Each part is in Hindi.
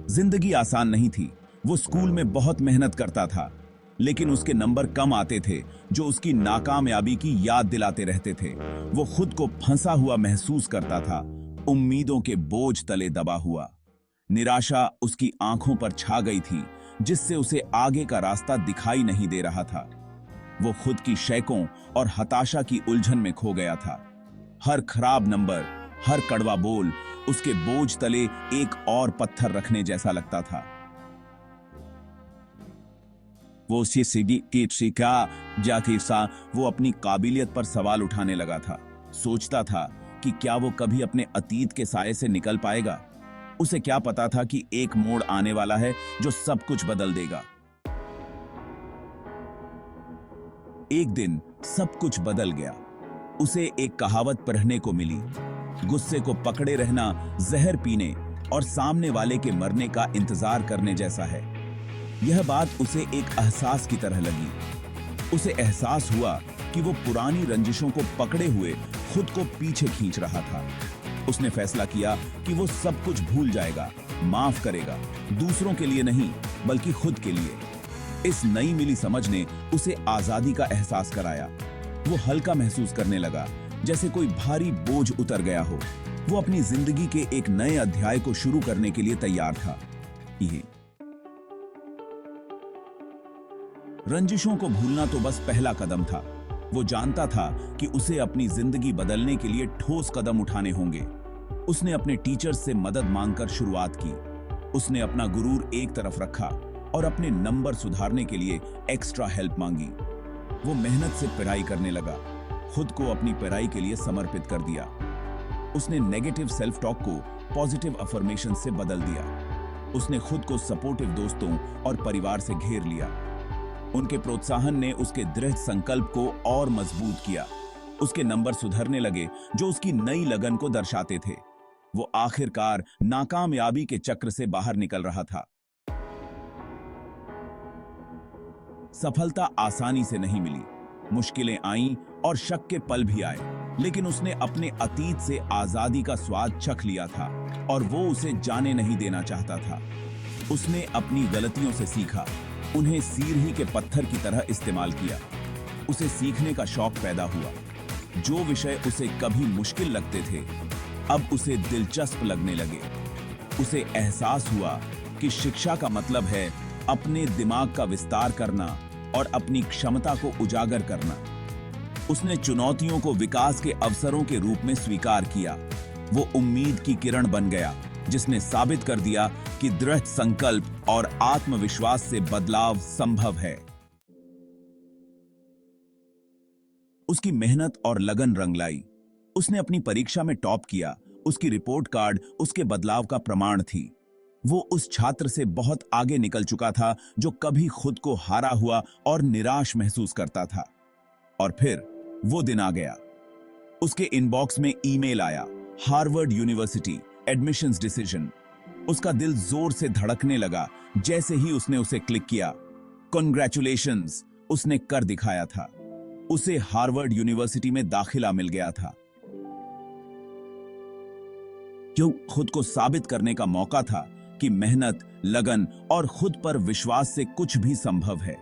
जिंदगी आसान नहीं थी। वो स्कूल में बहुत मेहनत करता था, लेकिन उसके नंबर कम आते थे, जो उसकी नाकामयाबी की याद दिलाते रहते थे। वो खुद को फंसा हुआ महसूस करता था, उम्मीदों के बोझ तले दबा हुआ। निराशा उसकी आंखों पर छा गई थी, जिससे उसे आगे का रास्ता दिखाई नहीं दे रहा था। वो खुद की शैकों और हताशा की उलझन में खो गया था। हर खराब नंबर, हर कड़वा बोल उसके बोझ तले एक और पत्थर रखने जैसा लगता था। वो वो अपनी काबिलियत पर सवाल उठाने लगा था। सोचता था कि क्या वो कभी अपने अतीत के साये से निकल पाएगा। उसे क्या पता था कि एक मोड़ आने वाला है जो सब कुछ बदल देगा। एक दिन सब कुछ बदल गया। उसे एक कहावत पढ़ने को मिली, गुस्से को पकड़े रहना जहर पीने और सामने वाले के मरने का इंतजार करने जैसा है। यह बात उसे एक एहसास की तरह लगी। उसे एहसास हुआ कि वो पुरानी रंजिशों को पकड़े हुए खुद को पीछे खींच रहा था। उसने फैसला किया कि वो सब कुछ भूल जाएगा, माफ करेगा, दूसरों के लिए नहीं बल्कि खुद के लिए। इस नई मिली समझ ने उसे आजादी का एहसास कराया। वो हल्का महसूस करने लगा, जैसे कोई भारी बोझ उतर गया हो। वो अपनी जिंदगी के एक नए अध्याय को शुरू करने के लिए तैयार था। ये रंजिशों को भूलना तो बस पहला कदम था। वो जानता था कि उसे अपनी जिंदगी बदलने के लिए ठोस कदम उठाने होंगे। उसने अपने टीचर्स से मदद मांगकर शुरुआत की। उसने अपना गुरूर एक तरफ रखा और अपने नंबर सुधारने के लिए एक्स्ट्रा हेल्प मांगी। वो मेहनत से पढ़ाई करने लगा, खुद को अपनी पढ़ाई के लिए समर्पित कर दिया। उसने नेगेटिव सेल्फ टॉक को पॉजिटिव अफर्मेशन से बदल दिया। उसने खुद को सपोर्टिव दोस्तों और परिवार से घेर लिया। उनके प्रोत्साहन ने उसके दृढ़ संकल्प को और मजबूत किया। उसके नंबर सुधरने लगे, जो उसकी नई लगन को दर्शाते थे। वो आखिरकार नाकामयाबी के चक्र से बाहर निकल रहा था। सफलता आसानी से नहीं मिली। मुश्किलें आईं और शक के पल भी आए, लेकिन उसने अपने अतीत से आजादी का स्वाद चख लिया था और वो उसे जाने नहीं देना चाहता था। उसने अपनी गलतियों से सीखा, उन्हें सीढ़ी के पत्थर की तरह इस्तेमाल किया। उसे सीखने का शौक पैदा हुआ। जो विषय उसे कभी मुश्किल लगते थे, अब उसे दिलचस्प लगने लगे। उसे एहसास हुआ कि शिक्षा का मतलब है अपने दिमाग का विस्तार करना और अपनी क्षमता को उजागर करना। उसने चुनौतियों को विकास के अवसरों के रूप में स्वीकार किया। वो उम्मीद की किरण बन गया, जिसने साबित कर दिया कि दृढ़ संकल्प और आत्मविश्वास से बदलाव संभव है। उसकी मेहनत और लगन रंग लाई। उसने अपनी परीक्षा में टॉप किया। उसकी रिपोर्ट कार्ड उसके बदलाव का प्रमाण थी। वो उस छात्र से बहुत आगे निकल चुका था जो कभी खुद को हारा हुआ और निराश महसूस करता था। और फिर वो दिन आ गया। उसके इनबॉक्स में ईमेल आया, हार्वर्ड यूनिवर्सिटी एडमिशंस डिसीजन। उसका दिल जोर से धड़कने लगा जैसे ही उसने उसे क्लिक किया। कॉन्ग्रेचुलेशंस, उसने कर दिखाया था। उसे हार्वर्ड यूनिवर्सिटी में दाखिला मिल गया था। क्यों? खुद को साबित करने का मौका था कि मेहनत, लगन और खुद पर विश्वास से कुछ भी संभव है।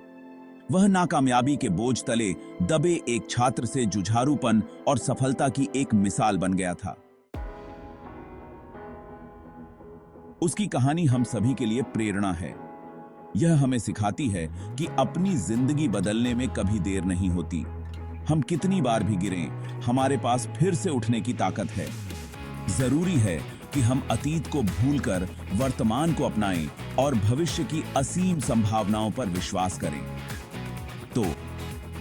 वह नाकामयाबी के बोझ तले दबे एक छात्र से जुझारूपन और सफलता की एक मिसाल बन गया था। उसकी कहानी हम सभी के लिए प्रेरणा है। यह हमें सिखाती है कि अपनी जिंदगी बदलने में कभी देर नहीं होती। हम कितनी बार भी गिरें, हमारे पास फिर से उठने की ताकत है। जरूरी है कि हम अतीत को भूलकर वर्तमान को अपनाएं और भविष्य की असीम संभावनाओं पर विश्वास करें। तो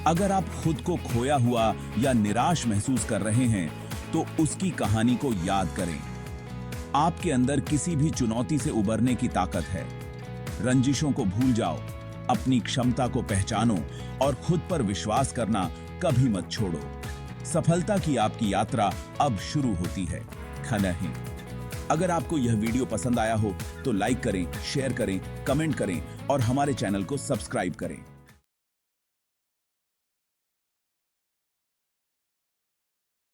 अगर आप खुद को खोया हुआ या निराश महसूस कर रहे हैं, तो उसकी कहानी को याद करें। आपके अंदर किसी भी चुनौती से उबरने की ताकत है। रंजिशों को भूल जाओ, अपनी क्षमता को पहचानो और खुद पर विश्वास करना कभी मत छोड़ो। सफलता की आपकी यात्रा अब शुरू होती है। नहीं। अगर आपको यह वीडियो पसंद आया हो तो लाइक करें, शेयर करें, कमेंट करें और हमारे चैनल को सब्सक्राइब करें।